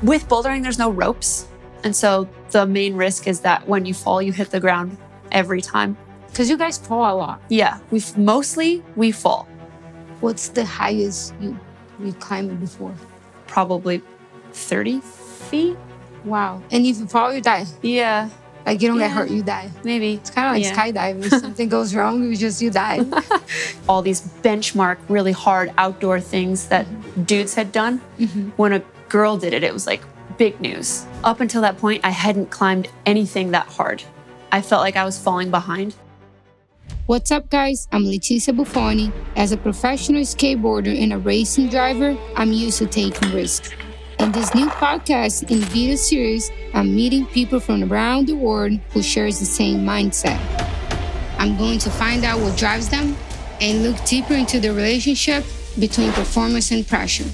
With bouldering, there's no ropes. And so the main risk is that when you fall, you hit the ground every time. Because you guys fall a lot. Yeah, we fall. What's the highest you climbed before? Probably 30 feet. Wow. And if you fall, you die. Yeah. Like you don't get hurt, you die. Maybe. It's kind of like skydiving. If something goes wrong, you die. All these benchmark, really hard outdoor things that dudes had done. When a girl did it, it was like big news. Up until that point, I hadn't climbed anything that hard. I felt like I was falling behind. What's up, guys? I'm Leticia Bufoni. As a professional skateboarder and a racing driver, I'm used to taking risks. In this new podcast and video series, I'm meeting people from around the world who shares the same mindset. I'm going to find out what drives them and look deeper into the relationship between performance and pressure.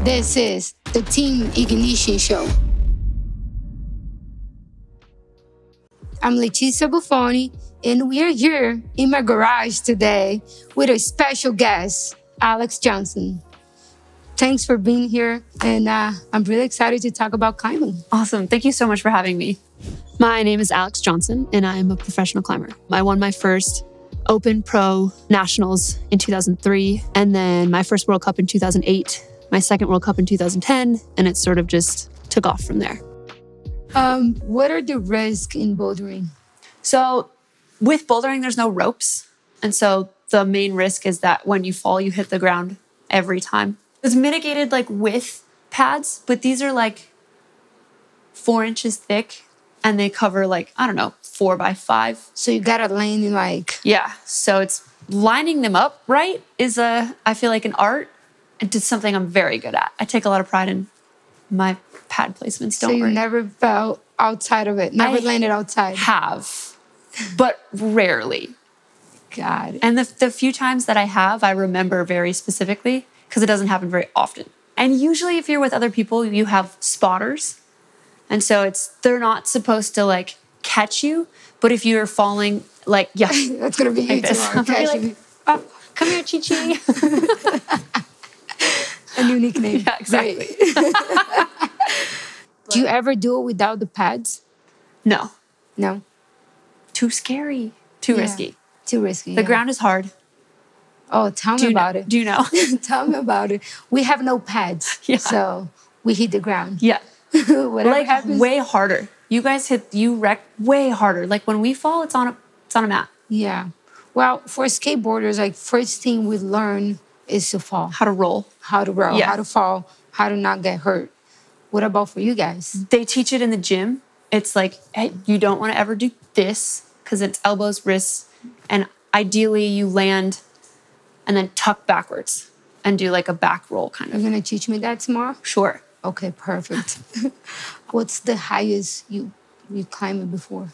This is the Team Ignition Show. I'm Leticia Bufoni, and we are here in my garage today with a special guest, Alex Johnson. Thanks for being here, and I'm really excited to talk about climbing. Awesome. Thank you so much for having me. My name is Alex Johnson, and I am a professional climber. I won my first Open Pro Nationals in 2003, and then my first World Cup in 2008, my second World Cup in 2010, and it sort of just took off from there. What are the risks in bouldering? So with bouldering, there's no ropes. And so the main risk is that when you fall, you hit the ground every time. It's mitigated like with pads, but these are like 4 inches thick and they cover like, I don't know, 4 by 5. So you gotta land in like... Yeah, so it's lining them up right is I feel like an art. It's something I'm very good at. I take a lot of pride in my pad placements, don't worry. So you never fell outside of it? Never landed outside? Have, but rarely. God. And the few times that I have, I remember very specifically because it doesn't happen very often. And usually if you're with other people, you have spotters. And so they're not supposed to like catch you, but if you're falling, like, yeah. That's going to be like you tomorrow. Like, oh, come here, Chi-Chi. A new nickname. Yeah, exactly. Do you ever do it without the pads? No. No? Too scary. Too risky. Too risky. The ground is hard. Oh, tell me about it. Do you know? Tell me about it. We have no pads, so we hit the ground. Yeah. Whatever like happens. Way harder. You guys wreck way harder. Like when we fall, it's on a mat. Yeah. Well, for skateboarders, like first thing we learn is to fall. How to roll. How to roll, how to fall, how to not get hurt. What about for you guys? They teach it in the gym. It's like, hey, you don't want to ever do this because it's elbows, wrists, and ideally you land and then tuck backwards and do like a back roll kind of. You're going to teach me that tomorrow? Sure. Okay, perfect. What's the highest you climbed before?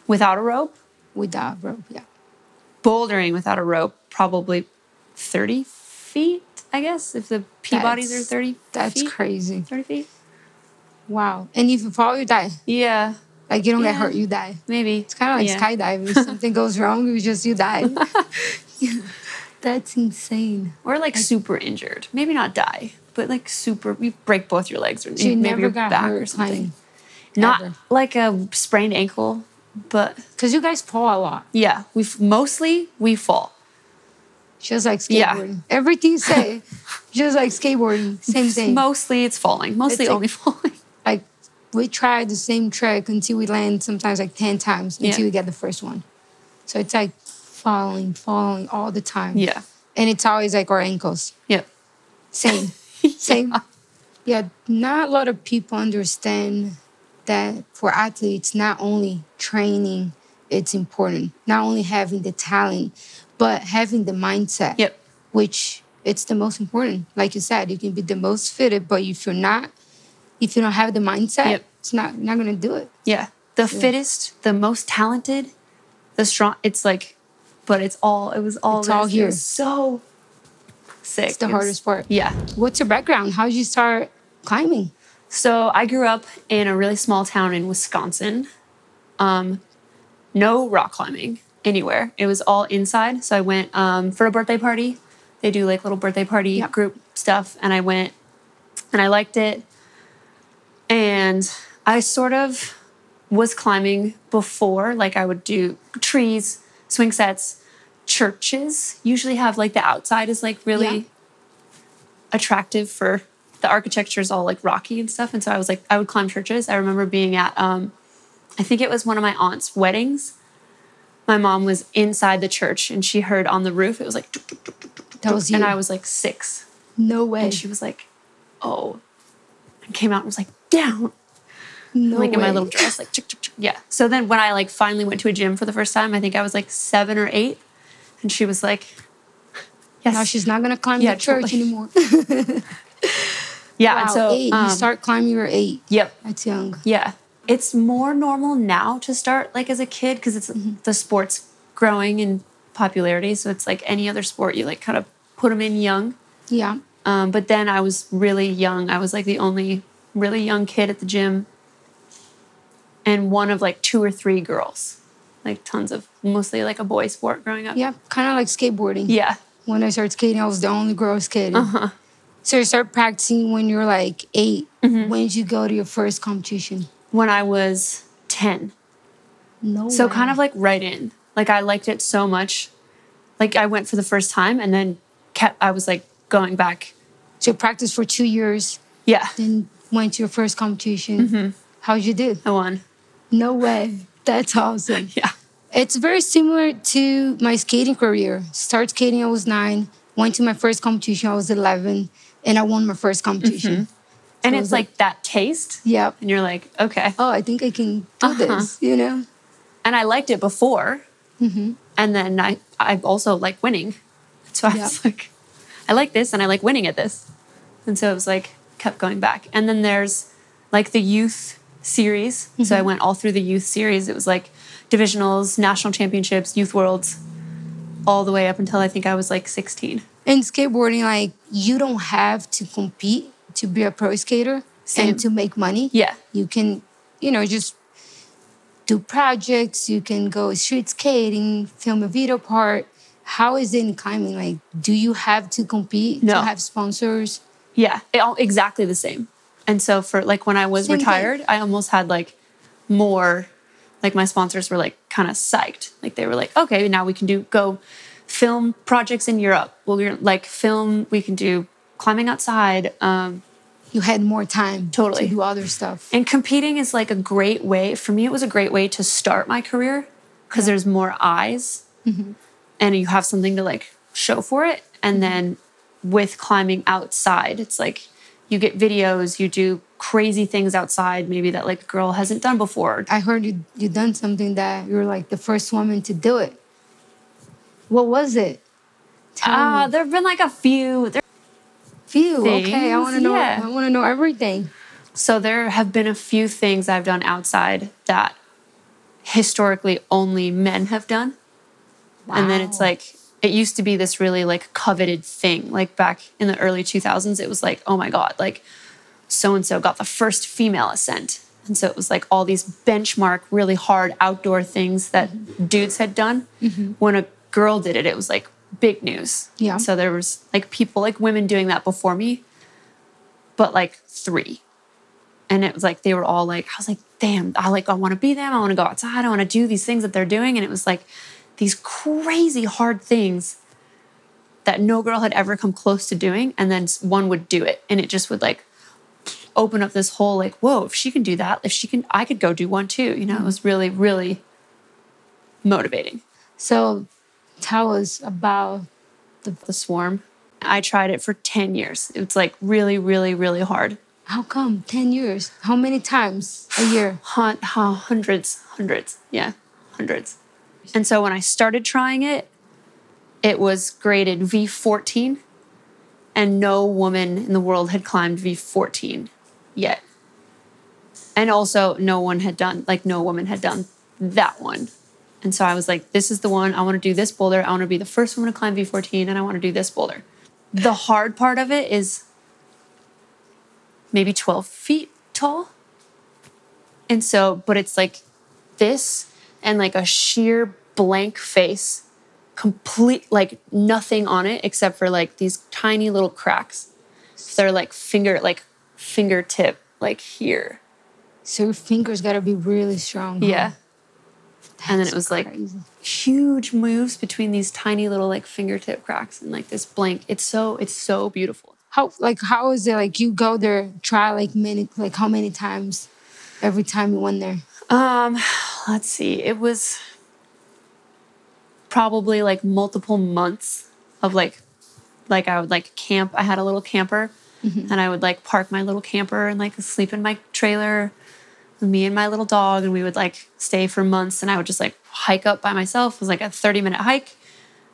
Without a rope? Without a rope, yeah. Bouldering without a rope, probably 30 feet, I guess, if the P-bodies are 30 feet. That's crazy. 30 feet? Wow. And if you fall, you die. Yeah. Like you don't get hurt, you die. Maybe. It's kind of like skydiving. If something goes wrong, you die. That's insane. Or like super injured. Maybe not die, but like you break both your legs or so you maybe never your got back hurt or something. Not ever. Like a sprained ankle, but... Because you guys fall a lot. Yeah. We fall. Just like skateboarding. Yeah. Everything you say, just like skateboarding, same thing. Mostly it's falling. Mostly only falling. Like we try the same trick until we land sometimes like 10 times until we get the first one. So it's like falling all the time. Yeah. And it's always like our ankles. Yep. Same. Same. Yeah, not a lot of people understand that for athletes, not only training, it's important. Not only having the talent, but having the mindset. Yep. Which it's the most important. Like you said, you can be the most fitted, but if you don't have the mindset, it's not gonna do it. Yeah. The fittest, the most talented, the strong, it's like, but it was all here. It was so sick. It's the hardest part. Yeah. What's your background? How did you start climbing? So I grew up in a really small town in Wisconsin. No rock climbing anywhere. It was all inside. So I went for a birthday party. They do like little birthday party group stuff. And I went and I liked it. And I sort of was climbing before, like I would do trees, swing sets. Churches usually have like the outside is like really attractive for the architecture is all like rocky and stuff. And so I was like, I would climb churches. I remember being at, I think it was one of my aunt's weddings. My mom was inside the church and she heard on the roof, it was like, tuk, tuk, tuk, tuk, tuk, that was you. And I was like 6. No way. And she was like, oh, and came out and was like, down. No like way. in my little dress, like, tuk, tuk, tuk. Yeah. So then when I like finally went to a gym for the first time, I think I was like 7 or 8. And she was like, yes. Now she's not going to climb the church totally. anymore. Yeah. Wow, And so 8. You start climbing, you were 8. Yep. That's young. Yeah. It's more normal now to start like as a kid because it's the sport's growing in popularity. So it's like any other sport, you like kind of put them in young. Yeah. But then I was really young. I was like the only really young kid at the gym and one of like 2 or 3 girls, like tons of, mostly like a boy sport growing up. Yeah, kind of like skateboarding. Yeah. When I started skating, I was the only girl skating. So you start practicing when you're like 8. When did you go to your first competition? When I was 10. No So way. kind of like right in. Like I liked it so much. Like I went for the first time and then I was like going back. So you practiced for 2 years, Yeah. then went to your first competition. How'd you do? I won. No way. That's awesome. Yeah. It's very similar to my skating career. Started skating, I was 9. Went to my first competition, I was 11. And I won my first competition. And So it's like that taste. Yep. And you're like, okay. Oh, I think I can do this, you know? And I liked it before. And then I also like winning. So I was like, I like this and I like winning at this. And so it was like, kept going back. And then there's like the youth series. So I went all through the youth series. It was like divisionals, national championships, youth worlds, all the way up until I think I was like 16. In skateboarding, like, you don't have to compete to be a pro skater and to make money. Yeah. You can, you know, just do projects. You can go street skating, film a video part. How is it in climbing? Like, do you have to compete to have sponsors? Yeah, exactly the same. And so for like when I was retired, I almost had like more, like my sponsors were like kind of psyched. Like they were like, okay, now we can go film projects in Europe. We're like we can do climbing outside. You had more time to do other stuff. And competing is like a great way, for me it was a great way to start my career because there's more eyes and you have something to like show for it. And then with climbing outside, it's like you get videos, you do crazy things outside maybe that like a girl hasn't done before. I heard you done something that you were like the first woman to do it. What was it? There have been like a few. Few, things, okay. I want to know. yeah. I want to know everything. So there have been a few things I've done outside that historically only men have done. Wow. And then it's like, it used to be this really like coveted thing. Like back in the early 2000s, it was like, oh my God, like so-and-so got the first female ascent. And so it was like all these benchmark, really hard outdoor things that dudes had done. When a girl did it, it was like big news. Yeah. So there was like people, like women doing that before me, but like 3. And it was like, they were all like, I was like, damn, I want to be them. I want to go outside. I want to do these things that they're doing. And it was like these crazy hard things that no girl had ever come close to doing. And then one would do it. And it just would like open up this whole like, whoa, if she can do that, if she can, I could go do one too. You know, it was really, really motivating. So tell us about the swarm. I tried it for 10 years. It's like really, really, really hard. How come 10 years? How many times a year? Hundreds. Yeah, hundreds. And so when I started trying it, it was graded V14 and no woman in the world had climbed V14 yet. And also no woman had done that one. And so I was like, this is the one. I want to do this boulder. I want to be the first woman to climb V14 and I want to do this boulder. The hard part of it is maybe 12 feet tall. And so, but it's like this and like a sheer blank face, complete, like nothing on it except for like these tiny little cracks. They're like fingertip, like here. So your fingers got to be really strong. Huh? Yeah. And then it was crazy. like huge moves between these tiny little like fingertip cracks and like this blank. It's so beautiful. How is it like you go there, try like how many times every time you went there? Let's see. It was probably like multiple months of like I would like camp. I had a little camper and I would like park my little camper and like sleep in my trailer with me and my little dog, and we would like stay for months, and I would just like hike up by myself. It was like a 30-minute hike,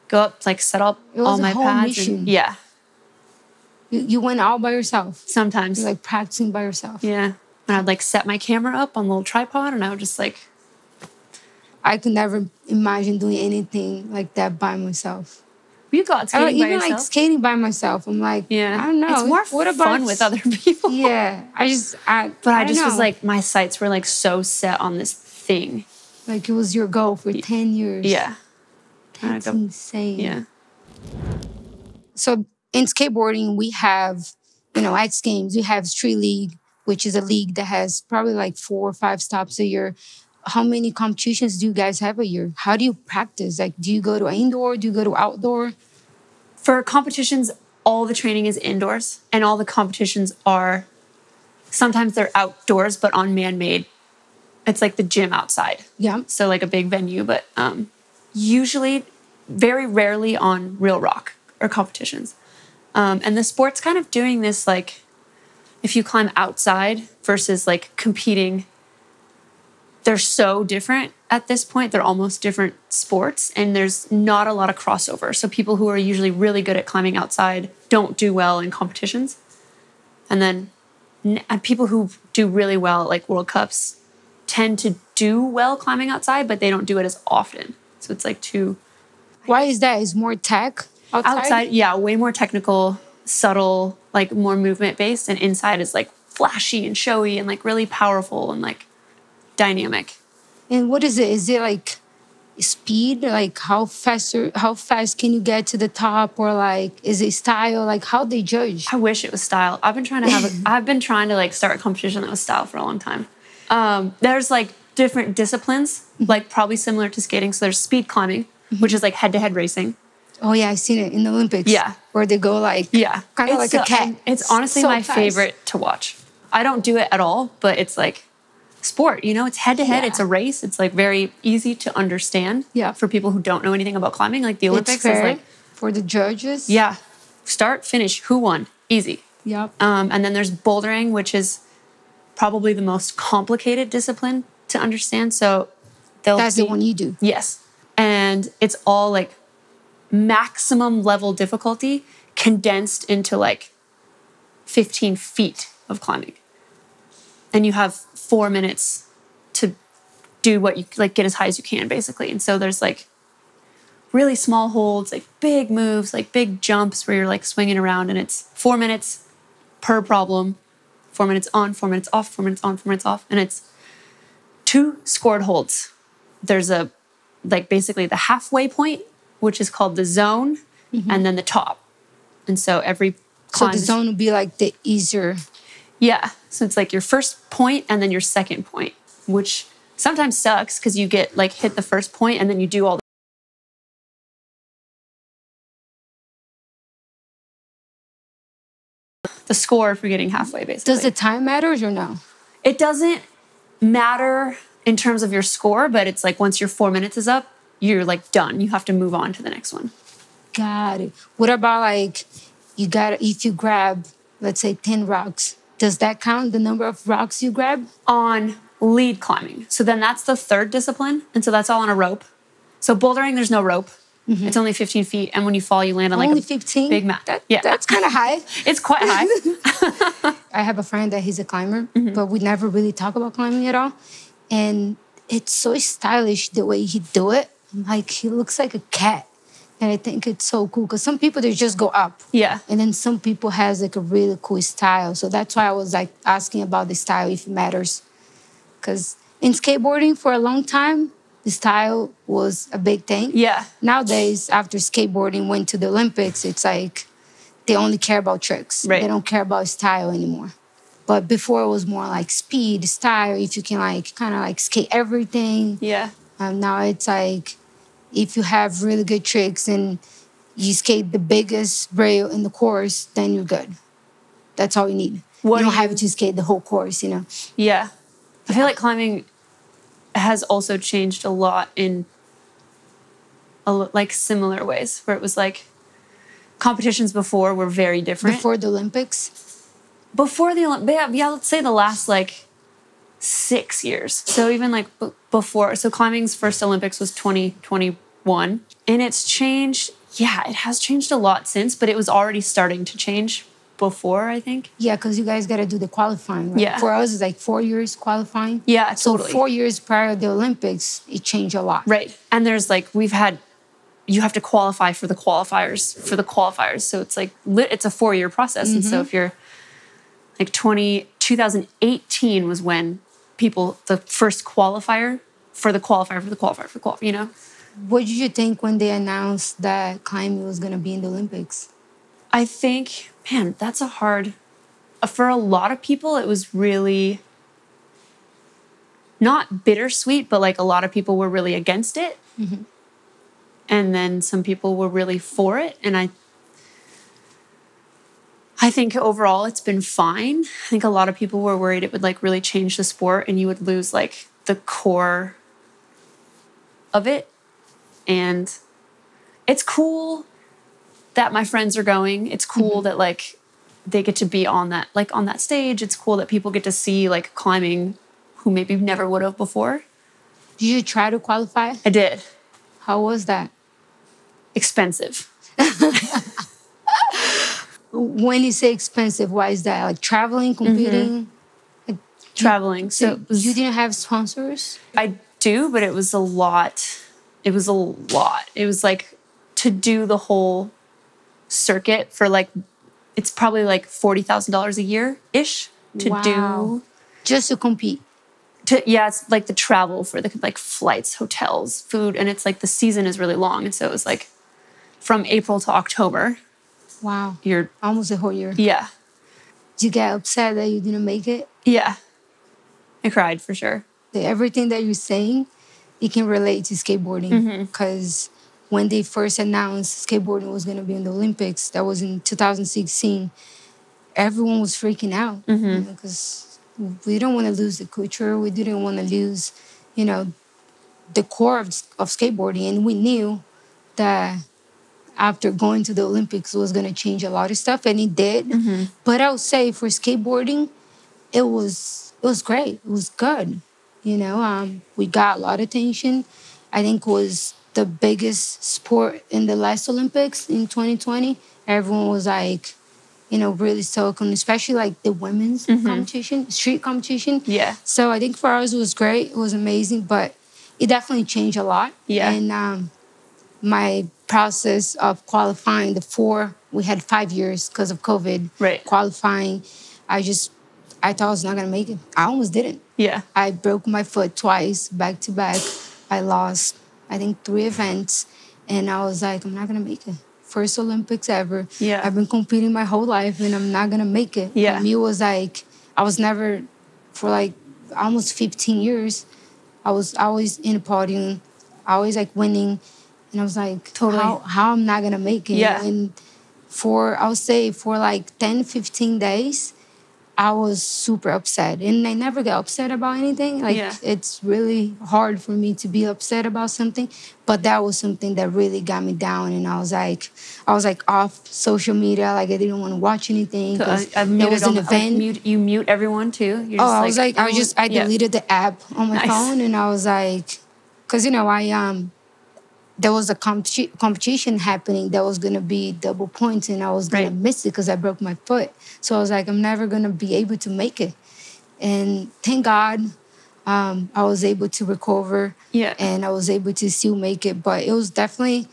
go up, like set up all my pads. And, yeah. You went all by yourself? Sometimes. You're like practicing by yourself? Yeah. And I'd like set my camera up on a little tripod, and I would just like... I could never imagine doing anything like that by myself. You got skating by even yourself? like skating by myself. I'm like, I don't know. It's more fun with other people. Yeah. I just was like, my sights were like so set on this thing. Like it was your goal for 10 years. Yeah. That's insane. Yeah. So in skateboarding, we have, X Games, we have Street League, which is a league that has probably like 4 or 5 stops a year. How many competitions do you guys have a year? How do you practice? Like, do you go to indoor? Do you go to outdoor? For competitions, all the training is indoors, and all the competitions are, sometimes they're outdoors, but on man-made. It's like the gym outside. Yeah. So like a big venue, but usually, very rarely on real rock or competitions. And the sport's kind of doing this, like, if you climb outside versus like competing, they're so different at this point. They're almost different sports, and there's not a lot of crossover. So people who are usually really good at climbing outside don't do well in competitions. And then people who do really well at like World Cups tend to do well climbing outside, but they don't do it as often. So it's like too... Why is that? Is more tech outside? Yeah, way more technical, subtle, like more movement-based. And inside is like flashy and showy and like really powerful and like dynamic. And what is it? Is it like speed? Like how fast can you get to the top? Or like, is it style? Like how they judge? I wish it was style. I've been trying to like start a competition that was style for a long time. There's like different disciplines, like probably similar to skating. So there's speed climbing, which is like head-to-head racing. Oh yeah, I've seen it in the Olympics. Yeah. Where they go like, kind of like a cat. It's honestly my favorite to watch. I don't do it at all, but it's like sport, it's head-to-head. It's a race. It's like very easy to understand for people who don't know anything about climbing. Like the Olympics is like... For the judges? Yeah. Start, finish, who won? Easy. Yep. And then there's bouldering, which is probably the most complicated discipline to understand. So that's the one you do? Yes. And it's all like maximum level difficulty condensed into like 15 feet of climbing. And you have 4 minutes to do what you like, get as high as you can, basically. And so there's like really small holds, like big moves, like big jumps where you're like swinging around, and it's 4 minutes per problem, 4 minutes on, 4 minutes off, 4 minutes on, 4 minutes off. And it's 2 scored holds. There's a, like basically the halfway point, which is called the zone, and then the top. And so every climb... So the zone would be like the easier... Yeah. So it's like your first point and then your second point, which sometimes sucks because you get like hit the first point and then you do all the score for getting halfway, basically. Does the time matter or no? It doesn't matter in terms of your score, but it's like once your 4 minutes is up, you're like done. You have to move on to the next one. Got it. What about like if you grab, let's say 10 rocks, does that count the number of rocks you grab? On lead climbing. So then that's the third discipline. And so that's all on a rope. So bouldering, there's no rope. It's only 15 feet. And when you fall, you land on like only a 15? big mat. That's kind of high. It's quite high. I have a friend that he's a climber, but we never really talk about climbing at all. And it's so stylish the way he do it. Like he looks like a cat. And I think it's so cool because some people, they just go up. Yeah. And then some people has like a really cool style. So that's why I was like asking about the style, if it matters. Because in skateboarding for a long time, the style was a big thing. Yeah. Nowadays, after skateboarding went to the Olympics, it's like they only care about tricks. Right. They don't care about style anymore. But before it was more like speed, style, if you can like kind of like skate everything. Yeah. Now it's like if you have really good tricks and you skate the biggest rail in the course, then you're good. That's all you need. You don't have to skate the whole course, you know? Yeah. I feel like climbing has also changed a lot in like similar ways, where it was like competitions before were very different. Before the Olympics? Before the Olympics, yeah, let's say the last like 6 years. So even like before, so climbing's first Olympics was 2021, and it's changed. Yeah, it has changed a lot since, but it was already starting to change before, I think. Yeah, because you guys got to do the qualifying, right? Yeah. For us, it's like 4 years qualifying. Yeah, totally. So 4 years prior to the Olympics, it changed a lot. Right. And there's like, you have to qualify for the qualifiers. So it's like, it's a 4-year process. And so if you're like 2018 was when the first qualifier, you know? What did you think when they announced that climbing was going to be in the Olympics? I think, man, that's for a lot of people, it was really not bittersweet, but like a lot of people were really against it. Mm-hmm. And then some people were really for it. And I think overall it's been fine. I think a lot of people were worried it would like really change the sport and you would lose like the core of it. And it's cool that my friends are going. It's cool that like they get to be on that stage. It's cool that people get to see like climbing who maybe never would have before. Did you try to qualify? I did. How was that? Expensive. When you say expensive, why is that? Like traveling, competing? Like, traveling. So you didn't have sponsors? I do, but it was a lot. It was like to do the whole circuit for like, it's probably like $40,000 a year-ish to do. Just to compete? It's like the travel for the like flights, hotels, food. And it's like the season is really long. And so it was like from April to October. Wow. You're almost a whole year. Yeah. Did you get upset that you didn't make it? Yeah. I cried for sure. Everything that you're saying, you can relate to skateboarding. Because when they first announced skateboarding was going to be in the Olympics, that was in 2016, everyone was freaking out. Because we don't want to lose the culture. We didn't want to lose, the core of skateboarding. And we knew that after going to the Olympics, it was going to change a lot of stuff, and it did. But I would say for skateboarding, it was great. It was good. We got a lot of attention. I think it was the biggest sport in the last Olympics in 2020. Everyone was like, really stoked on, especially like the women's competition, street competition. Yeah. So I think for us, it was great. It was amazing, but it definitely changed a lot. Yeah. And my process of qualifying we had 5 years because of COVID. Right. Qualifying, I thought I was not going to make it. I almost didn't. Yeah. I broke my foot twice, back to back. I lost, I think, 3 events. And I was like, I'm not going to make it. First Olympics ever. Yeah. I've been competing my whole life and I'm not going to make it. Yeah. For me, it was like, I was never, for like almost 15 years, I was always in a podium, always like winning. And I was like, totally. How I'm not going to make it? Yeah. And I would say for like 10, 15 days, I was super upset. And I never get upset about anything. Like, it's really hard for me to be upset about something. But that was something that really got me down. And I was like off social media. Like, I didn't want to watch anything. So there was an event. You mute everyone too? I deleted the app on my phone. And I was like, because, there was a competition happening that was going to be double points, and I was going to miss it because I broke my foot. So I was like, I'm never going to be able to make it. And thank God I was able to recover, and I was able to still make it. But it was definitely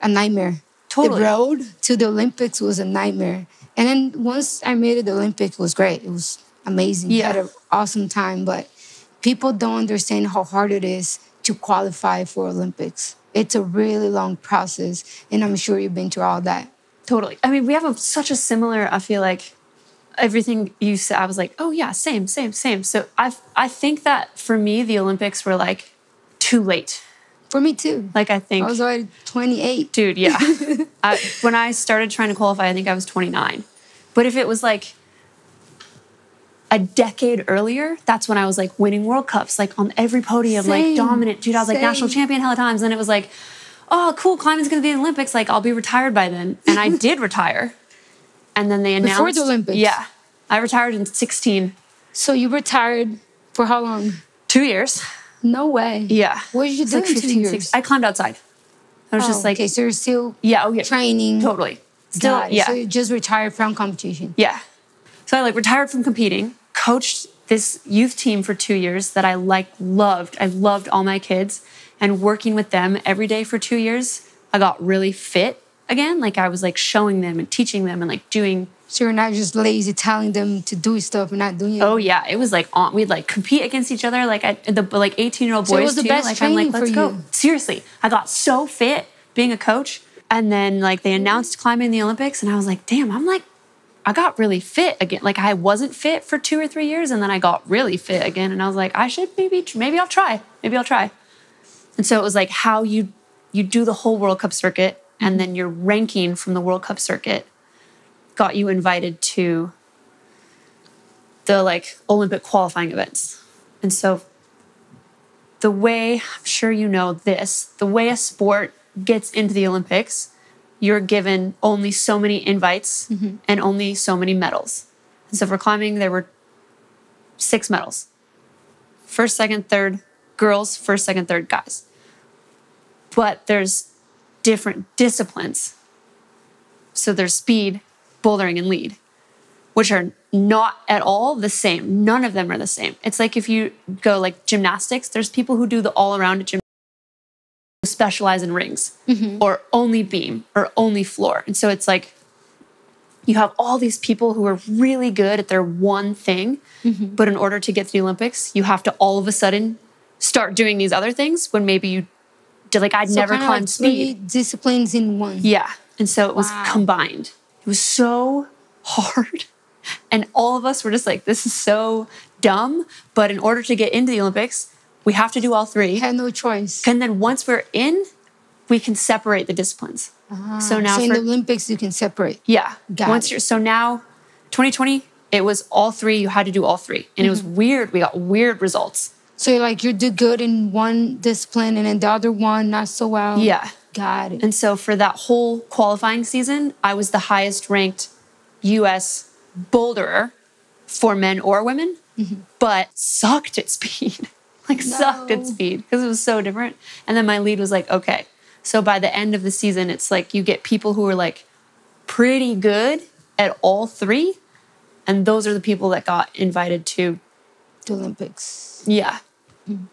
a nightmare. Totally. The road to the Olympics was a nightmare. And then once I made it, the Olympics was great. It was amazing. Yeah. I had an awesome time. But people don't understand how hard it is to qualify for Olympics. It's a really long process, and I'm sure you've been through all that. Totally. I mean, we have such a similar, I feel like, everything you said, I was like, oh yeah, same. So I think that for me, the Olympics were like too late. For me too. Like, I think... I was already 28. Dude, yeah. When I started trying to qualify, I think I was 29. But if it was like a decade earlier, that's when I was like winning World Cups, like on every podium, like dominant. Dude, I was like national champion hella times. And then it was like, oh, cool, climbing's going to be in the Olympics. Like, I'll be retired by then. And I did retire. And then they announced... Before the Olympics? Yeah. I retired in 2016. So you retired for how long? 2 years. No way. Yeah. What did you do like in 2 years? 16. I climbed outside. I was just like... Okay, so you're still yeah, training. Totally. Still, yeah. So you just retired from competition. Yeah. So I like retired from competing, coached this youth team for 2 years that I like loved. I loved all my kids, and working with them every day for 2 years, I got really fit again. Like, I was like showing them and teaching them and like doing... So you're not just lazy telling them to do stuff and not doing it? Oh yeah, it was like we'd like compete against each other, like the like 18-year-old boys. So it was the best like, training I'm like, let's go. Seriously, I got so fit being a coach, and then like they announced climbing in the Olympics, and I was like, damn, I got really fit again. Like, I wasn't fit for 2 or 3 years, and then I got really fit again, and I was like, I should maybe I'll try. And so it was like how you do the whole World Cup circuit, and then your ranking from the World Cup circuit got you invited to the like Olympic qualifying events. And so the way, I'm sure you know this, the way a sport gets into the Olympics, you're given only so many invites and only so many medals. And so for climbing, there were 6 medals. First, second, third, girls, first, second, third, guys. But there's different disciplines. So there's speed, bouldering, and lead, which are not at all the same. None of them are the same. It's like if you go like gymnastics, there's people who do the all-around gymnastics who specialize in rings or only beam or only floor. And so it's like you have all these people who are really good at their one thing, but in order to get to the Olympics, you have to all of a sudden start doing these other things when maybe you did. Like, I'd never climbed like 3 speed. disciplines in one. Yeah. And so it was combined. It was so hard. And all of us were just like, this is so dumb. But in order to get into the Olympics, we have to do all 3. Had no choice. And then once we're in, we can separate the disciplines. So now in the Olympics, you can separate. Yeah. So now, 2020, it was all 3. You had to do all 3. And it was weird. We got weird results. So you do good in one discipline and then the other one, not so well. Yeah. Got it. And so for that whole qualifying season, I was the highest ranked U.S. boulderer for men or women, but sucked at speed. Sucked at speed because it was so different. And then my lead was like, okay. So by the end of the season, it's like you get people who are like pretty good at all 3. And those are the people that got invited to the Olympics. Yeah.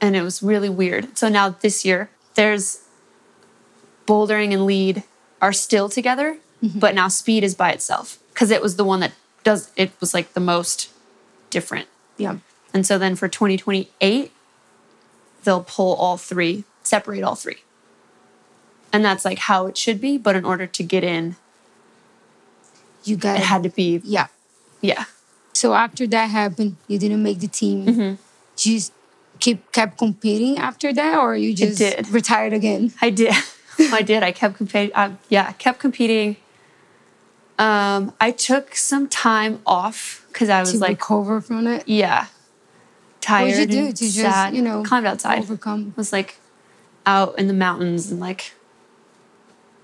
And it was really weird. So now this year, there's bouldering and lead are still together, but now speed is by itself because it was the one that it was like the most different. Yeah. And so then for 2028, they'll pull all 3, separate all 3. And that's like how it should be. But in order to get in, it had to be. Yeah. Yeah. So after that happened, you didn't make the team. Did you kept competing after that, or you just retired again? I did. I did. I kept competing. I kept competing. I took some time off because I was to like recover from it. Yeah, tired. What did you do and to sad. just climbed outside? Overcome. Was like out in the mountains and like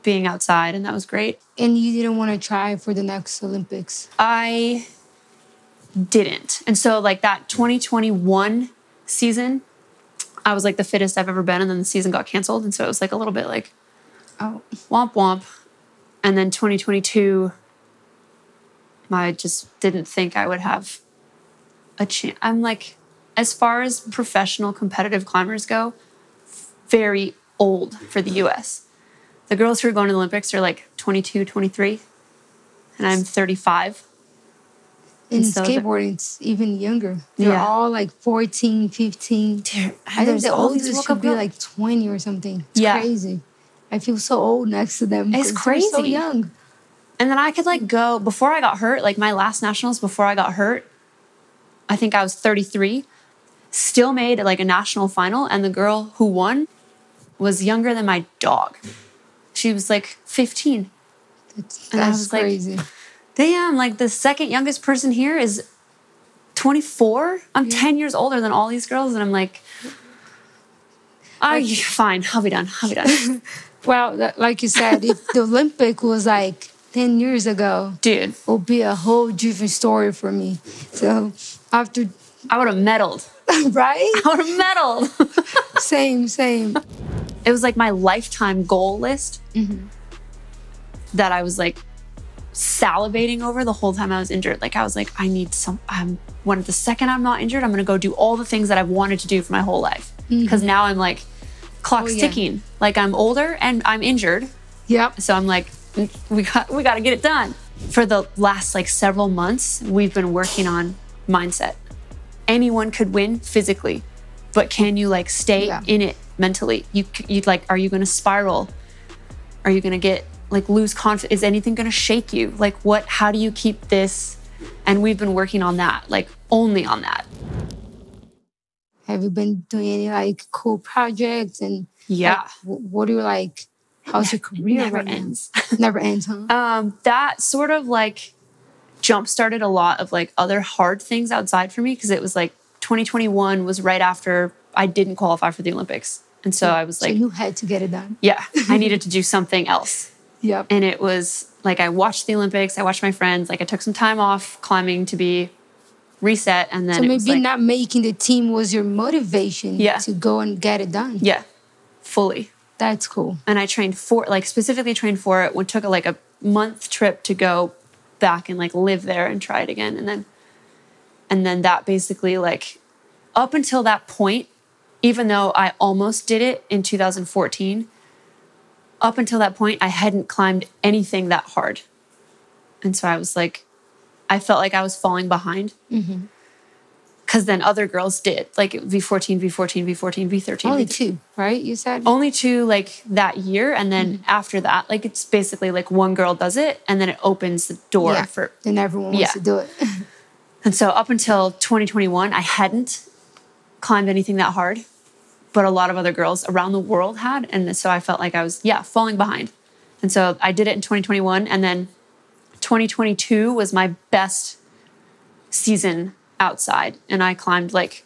being outside, and that was great. And you didn't want to try for the next Olympics? I didn't. And so like that 2021 season, I was like the fittest I've ever been, and then the season got canceled, and so it was like a little bit like, womp womp. And then 2022, I just didn't think I would have a chance. I'm like, as far as professional competitive climbers go, very old for the U.S. The girls who are going to the Olympics are like 22, 23, and I'm 35. In skateboarding, it's even younger. They're all like 14, 15. I think the oldest should be like 20 or something. It's crazy. I feel so old next to them. It's crazy. They're so young. And then I could like go, before I got hurt, like my last nationals before I got hurt, I think I was 33, still made like a national final. And the girl who won was younger than my dog. She was like 15. That's I was crazy. Like, damn, like the second youngest person here is 24. I'm 10 years older than all these girls. And I'm like, fine, I'll be done. Well, like you said, if the Olympic was like 10 years ago, dude, it would be a whole different story for me. So after... I would have medaled. Right? I would have medaled. Same. It was like my lifetime goal list that I was like salivating over the whole time I was injured. Like I was like, the second I'm not injured, I'm going to go do all the things that I've wanted to do for my whole life. Because now I'm like, clock's ticking. Like I'm older and I'm injured. Yep. So I'm like, we got to get it done. For the last like several months, we've been working on mindset. Anyone could win physically, but can you like stay in it mentally? You'd like, are you going to spiral? Are you going to get like lose confidence? Is anything going to shake you? Like how do you keep this? And we've been working on that, like only on that. Have you been doing any like cool projects and yeah? Like, what do you like? How's your career Never right ends. now? Never ends, huh? That sort of like jump-started a lot of like other hard things outside for me because it was like 2021 was right after I didn't qualify for the Olympics. And so I was like... So you had to get it done. Yeah. I needed to do something else. Yep. And it was like I watched the Olympics, I watched my friends, like I took some time off climbing to be reset, and then so maybe like, not making the team was your motivation to go and get it done. Yeah, fully. That's cool. And I trained specifically trained for it. Took like a month trip to go back and like live there and try it again. And then that basically like up until that point, even though I almost did it in 2014, up until that point, I hadn't climbed anything that hard. And so I was like, I felt like I was falling behind. Because then other girls did. Like V14, V14, V14, V13. Only two, right? You said? Only two like that year. And then after that, like it's basically like one girl does it and then it opens the door for... Then everyone wants to do it. And so up until 2021, I hadn't climbed anything that hard. But a lot of other girls around the world had. And so I felt like I was, falling behind. And so I did it in 2021. And then 2022 was my best season outside. And I climbed like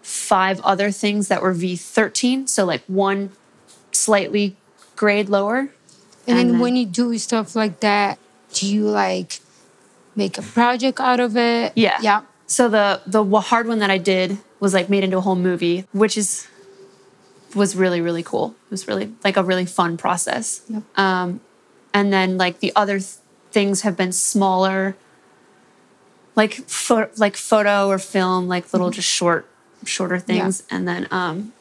5 other things that were V13. So like one slightly grade lower. And then when you do stuff like that, do you like make a project out of it? Yeah. Yeah. So the hard one that I did was like made into a whole movie, which was really, really cool. It was really like a really fun process. Yep. And then like the other things have been smaller, like photo or film, like little just shorter things. Yeah. And then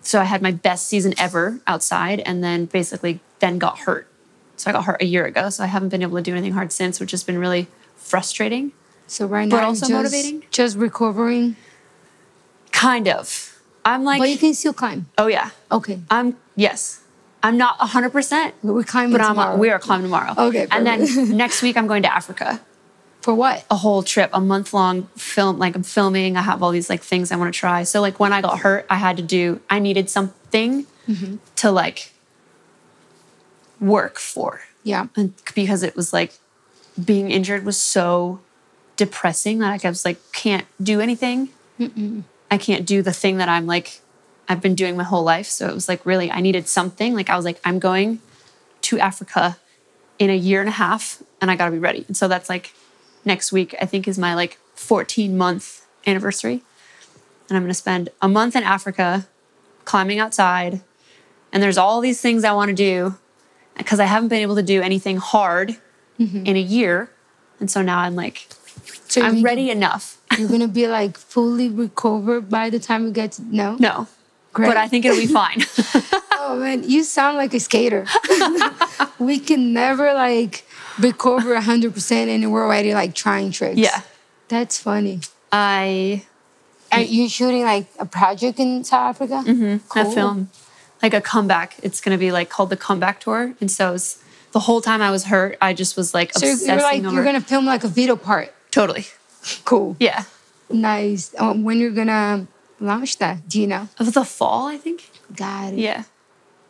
so I had my best season ever outside, and then basically then got hurt. So I got hurt a year ago. So I haven't been able to do anything hard since, which has been really frustrating. So right now, but also motivating. Just recovering. Kind of. I'm like... But you can still climb. Oh, yeah. Okay. Yes. I'm not 100%. We're climbing tomorrow. We are climbing tomorrow. Okay, perfect. And then next week, I'm going to Africa. For what? A whole trip, a month-long film. Like, I'm filming. I have all these, like, things I want to try. So, like, when I got hurt, I needed something to, like, work for. Yeah. And because it was, like, being injured was so depressing that like, I was like, can't do anything. I can't do the thing that I'm like, I've been doing my whole life. So it was like, really, I needed something. Like I was like, I'm going to Africa in a year and a half and I got to be ready. And so that's like next week, I think is my like 14-month anniversary. And I'm going to spend a month in Africa climbing outside. And there's all these things I want to do because I haven't been able to do anything hard in a year. And so now I'm like, I'm ready enough. You're going to be like fully recovered by the time you get to... No? No. Great. But I think it'll be fine. Oh, man. You sound like a skater. We can never like recover 100% and we're already like trying tricks. Yeah. That's funny. Are you shooting like a project in South Africa? Cool. A film. Like a comeback. It's going to be like called the Comeback Tour. And so The whole time I was hurt, I just was like So obsessing you're like, over. you're going to film like a video part. Totally. Cool. Yeah. Nice. When you're going to launch that, do you know? Of the fall, I think. Got it. Yeah.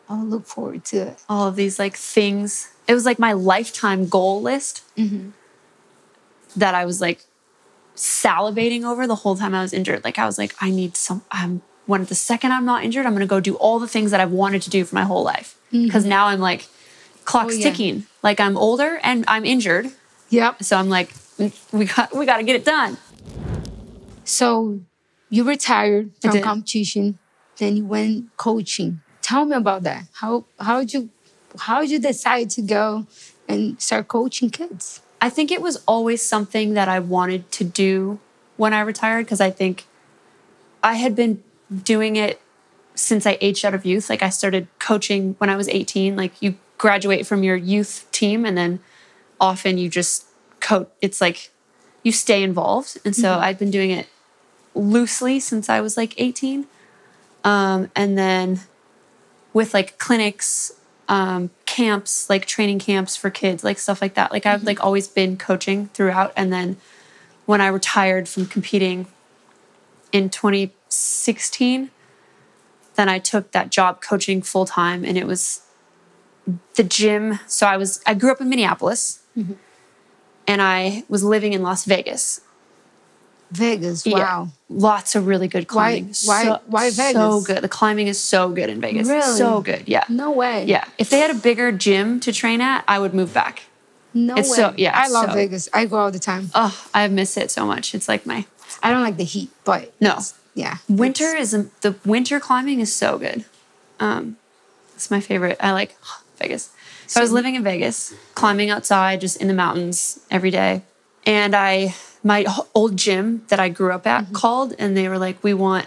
I'll look forward to it. All of these like things. It was like my lifetime goal list that I was like salivating over the whole time I was injured. Like I was like, the second I'm not injured, I'm going to go do all the things that I've wanted to do for my whole life. Because now I'm like, clock's ticking. Like I'm older and I'm injured. Yep. So I'm like, we got to get it done. So you retired from competition, then you went coaching. Tell me about that. How did you decide to go and start coaching kids? I think it was always something that I wanted to do when I retired, because I think I had been doing it since I aged out of youth. Like I started coaching when I was 18. Like you graduate from your youth team and then often you just coach. It's like you stay involved. And so I'd been doing it loosely since I was like 18. And then with like clinics, camps, like training camps for kids, like stuff like that. Like I've like always been coaching throughout. And then when I retired from competing in 2016, then I took that job coaching full time, and it was the gym. So I grew up in Minneapolis and I was living in Las Vegas. Vegas, wow. Yeah, lots of really good climbing. Why Vegas? So good. The climbing is so good in Vegas. Really? So good, yeah. No way. Yeah. If they had a bigger gym to train at, I would move back. No It's way. so- yeah, I love so- Vegas. I go all the time. Oh, I miss it so much. It's like I don't like the heat, but no. yeah. The winter climbing is so good. It's my favorite. I like Vegas. So I was living in Vegas, climbing outside, just in the mountains every day. And my old gym that I grew up at called, and they were like, we want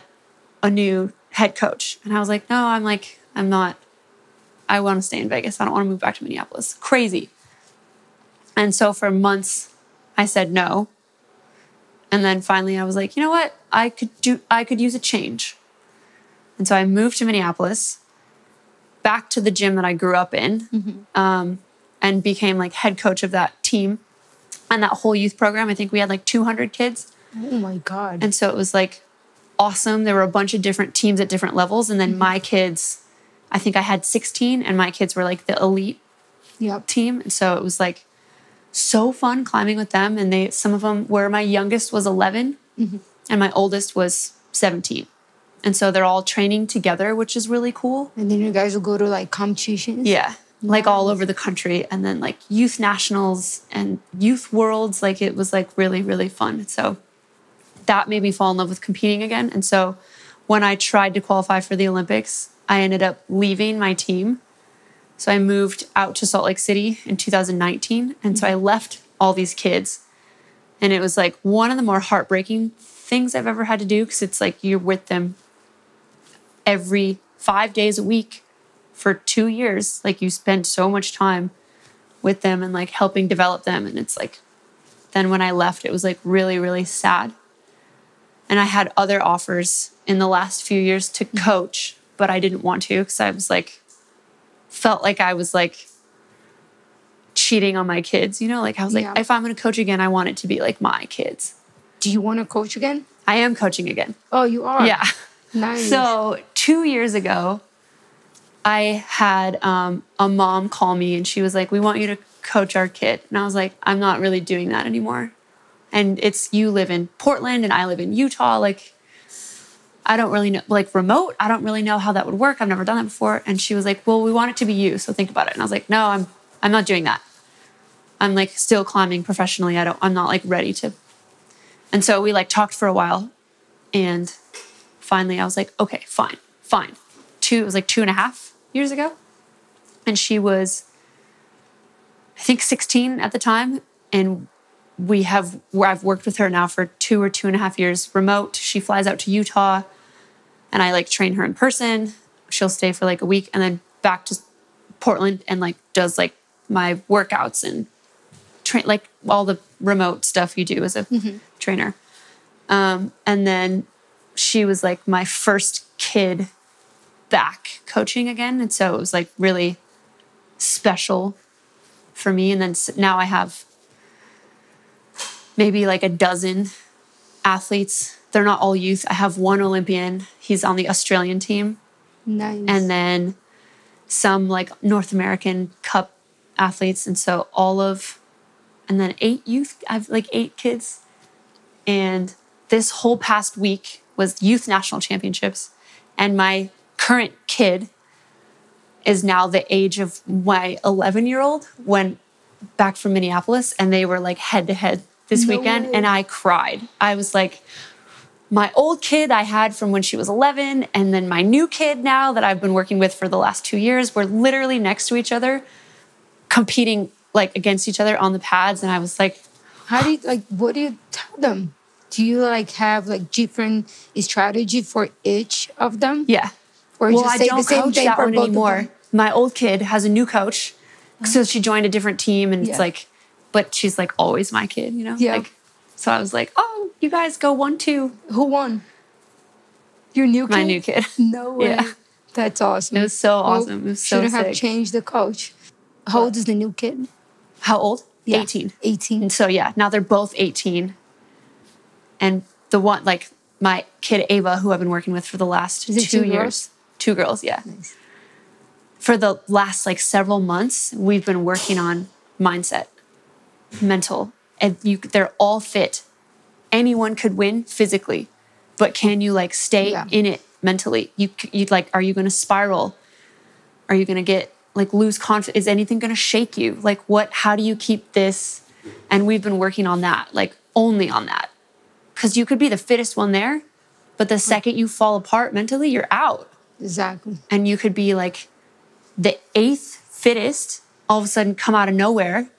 a new head coach. And I was like, no, I'm not. I want to stay in Vegas. I don't want to move back to Minneapolis. Crazy. And so for months, I said no. And then finally I was like, you know what? I could use a change. And so I moved to Minneapolis, back to the gym that I grew up in, and became like head coach of that team and that whole youth program. I think we had like 200 kids. Oh my God. And so it was like awesome. There were a bunch of different teams at different levels. And then my kids, I think I had 16, and my kids were like the elite team. And so it was like so fun climbing with them. And some of them were, my youngest was 11 and my oldest was 17. And so they're all training together, which is really cool. And then you guys will go to like competitions? Yeah. Like all over the country. And then like youth nationals and youth worlds. Like it was like really, really fun. So that made me fall in love with competing again. And so when I tried to qualify for the Olympics, I ended up leaving my team. So I moved out to Salt Lake City in 2019. And so I left all these kids. And it was like one of the more heartbreaking things I've ever had to do, because it's like you're with them every 5 days a week for 2 years. Like you spend so much time with them and like helping develop them. And it's like, then when I left, it was like really, really sad. And I had other offers in the last few years to coach, but I didn't want to, because I was like, felt like I was like cheating on my kids, you know? Like I was like, if I'm going to coach again, I want it to be like my kids. Do you want to coach again? I am coaching again. Oh, you are? Yeah. Nice. So 2 years ago, I had a mom call me, and she was like, we want you to coach our kid. And I was like, I'm not really doing that anymore. And you live in Portland and I live in Utah. Like, I don't really know, like remote. I don't really know how that would work. I've never done that before. And she was like, well, we want it to be you. So think about it. And I was like, no, I'm not doing that. I'm like still climbing professionally. I'm not like ready to. And so we like talked for a while, and finally I was like, okay, fine. It was like 2.5 years ago. And she was, I think 16 at the time. And I've worked with her now for 2 or 2.5 years remote. She flies out to Utah, and I like train her in person. She'll stay for like a week and then back to Portland and like does like my workouts and train, like all the remote stuff you do as a trainer. And then she was like my first kid back coaching again. And so it was like really special for me. And then now I have maybe like a dozen athletes. They're not all youth. I have one Olympian. He's on the Australian team. Nice. And then some like North American Cup athletes. And so and then 8 youth. I have like 8 kids. And this whole past week was youth national championships. And my current kid is now the age of my 11-year-old, went back from Minneapolis, and they were like head to head this weekend. way. And I cried. I was like, my old kid I had from when she was 11, and then my new kid now that I've been working with for the last 2 years, we're literally next to each other, competing like against each other on the pads. And I was like, what do you tell them? Do you like have like different strategy for each of them? yeah. Or Well, just I say don't the same coach thing that for one both of anymore. them? My old kid has a new coach. So she joined a different team, and it's Yeah. like, but she's like always my kid, you know? Yeah. Like, so I was like, oh, you guys go 1-2. Who won? Your new kid? My new kid. No way. Yeah. That's awesome. It was so awesome. It was so Shouldn't have sick. changed the coach. How old is the new kid? How old? Yeah. 18. 18. And so, yeah, now they're both 18. And the one, like my kid Ava, who I've been working with for the last Is it 2 2 years. girls? 2 girls, yeah. Nice. For the last like several months, we've been working on mindset, mental, and they're all fit. Anyone could win physically, but can you like stay in it mentally? You'd like, are you going to spiral? Are you going to get like lose confidence? Is anything going to shake you? Like how do you keep this? And we've been working on that, like only on that. Because you could be the fittest one there, but the second you fall apart mentally, you're out. Exactly. And you could be like the 8th fittest, all of a sudden come out of nowhere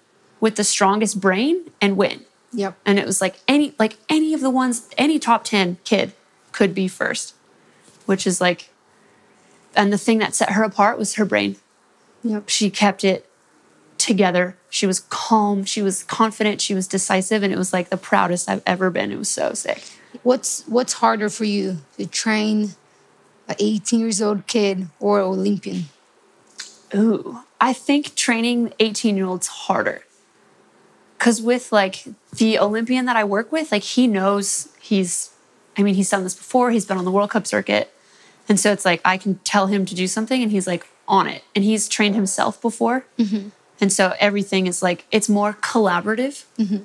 with the strongest brain and win. Yep. And it was like any of the ones, any top 10 kid could be first, which is like, and the thing that set her apart was her brain. Yep. She kept it together. She was calm. She was confident. She was decisive. And it was like the proudest I've ever been. It was so sick. What's harder for you to train an 18 years old kid or Olympian? Ooh, I think training 18-year-olds harder. Because with like the Olympian that I work with, like he knows he's done this before. He's been on the World Cup circuit. And so it's like, I can tell him to do something and he's like on it. And he's trained himself before. Mm-hmm. And so everything is like, it's more collaborative. Mm-hmm.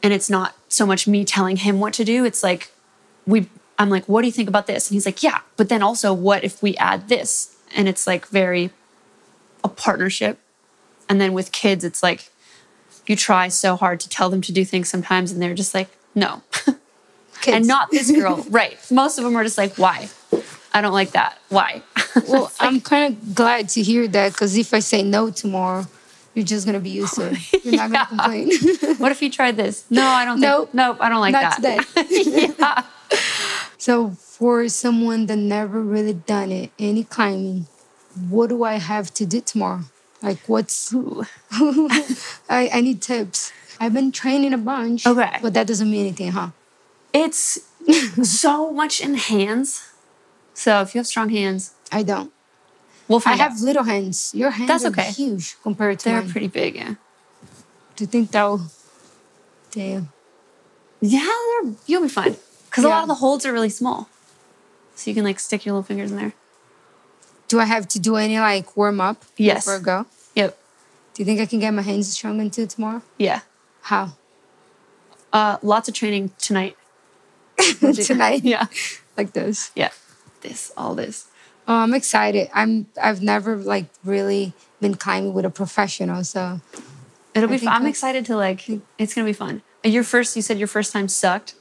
And it's not so much me telling him what to do. It's like, I'm like, what do you think about this? And he's like, yeah, but then also what if we add this? And it's like very a partnership. And then with kids, it's like, you try so hard to tell them to do things sometimes and they're just like, no. Kids. And not this girl. Right. Most of them are just like, why? I don't like that. Why? Well, like, I'm kind of glad to hear that because if I say no tomorrow, you're just going to be used to it. You're not going to complain. What if you tried this? No, I don't think. Nope, I don't like not that. Today. Yeah. So for someone that never really done it, any climbing, what do I have to do tomorrow? Like I need tips. I've been training a bunch. Okay. But that doesn't mean anything, huh? It's so much in hands. So if you have strong hands, I don't. we'll I find out. have little hands. Your hands That's are okay. huge compared to They're mine. pretty big, yeah. Do you think that'll... Damn. Yeah, you'll be fine. Because a Yeah. lot of the holds are really small. So you can like stick your little fingers in there. Do I have to do any like warm up Yes. before I go? Yep. Do you think I can get my hands strong until tomorrow? Yeah. How? Lots of training tonight. Tonight? Yeah. Like this? Yeah. All this. Oh, I'm excited. I've never like really been climbing with a professional, so It'll be think fun. I'm I- excited to like, it's going to be fun. You said your first time sucked.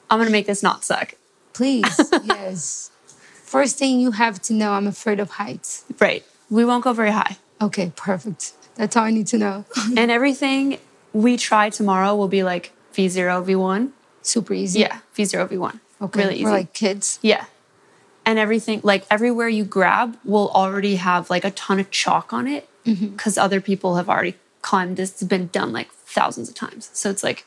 I'm going to make this not suck. please, yes. First thing you have to know, I'm afraid of heights. Right. We won't go very high. Okay, perfect. That's all I need to know. And everything we try tomorrow will be like V0, V1. Super easy. Yeah. V0, V1. Okay. Really easy. For like kids. Yeah. And everything, like everywhere you grab will already have like a ton of chalk on it because other people have already climbed this. It's been done like thousands of times. So it's like,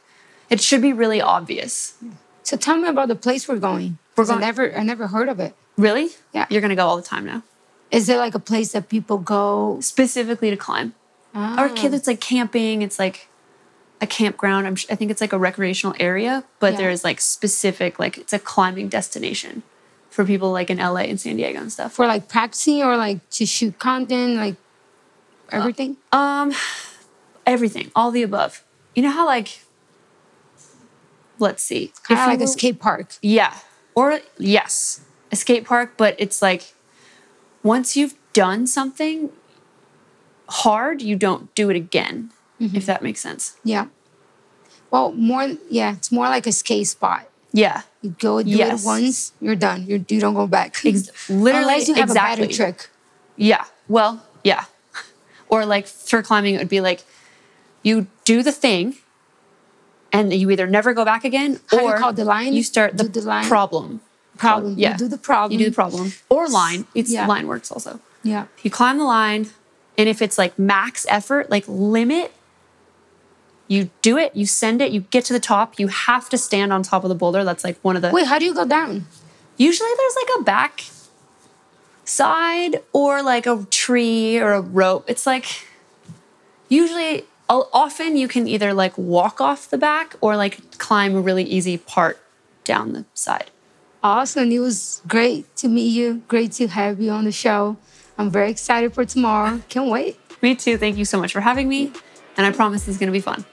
it should be really obvious. So tell me about the place we're going. going- I never heard of it. Really? Yeah. You're going to go all the time now. Is there like a place that people go? Specifically to climb. Or it's like camping. It's like a campground. I think it's like a recreational area, but there's like specific, like it's a climbing destination for people like in LA and San Diego and stuff. For like practicing or like to shoot content, like everything? Everything, all the above. You know how like, let's see. Kind of like a skate park. Yeah. Or yes, a skate park, but it's like once you've done something hard, you don't do it again, if that makes sense. Yeah. Well, it's more like a skate spot. Yeah. You go do it once, you're done. You don't go back. Literally, unless you have a better trick. Yeah. Well, yeah. Or like for climbing, it would be like you do the thing and you either never go back again or you call the line? You start the problem. Yeah. You do the problem. You do the problem. Or line. Line works also. Yeah. You climb the line, and if it's like max effort, like limit, you do it, you send it, you get to the top, you have to stand on top of the boulder. That's like one of the... Wait, how do you go down? Usually there's like a back side or like a tree or a rope. It's like, usually, often you can either like walk off the back or like climb a really easy part down the side. Awesome. It was great to meet you. Great to have you on the show. I'm very excited for tomorrow. Can't wait. Me too. Thank you so much for having me. And I promise this is going to be fun.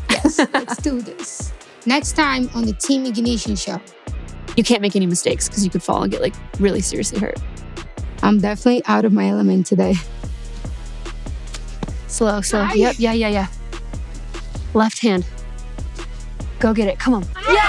Yes, let's do this. Next time on the Team Ignition Show. You can't make any mistakes because you could fall and get like really seriously hurt. I'm definitely out of my element today. Slow. Yep. Yeah. Left hand. Go get it. Come on. Yeah!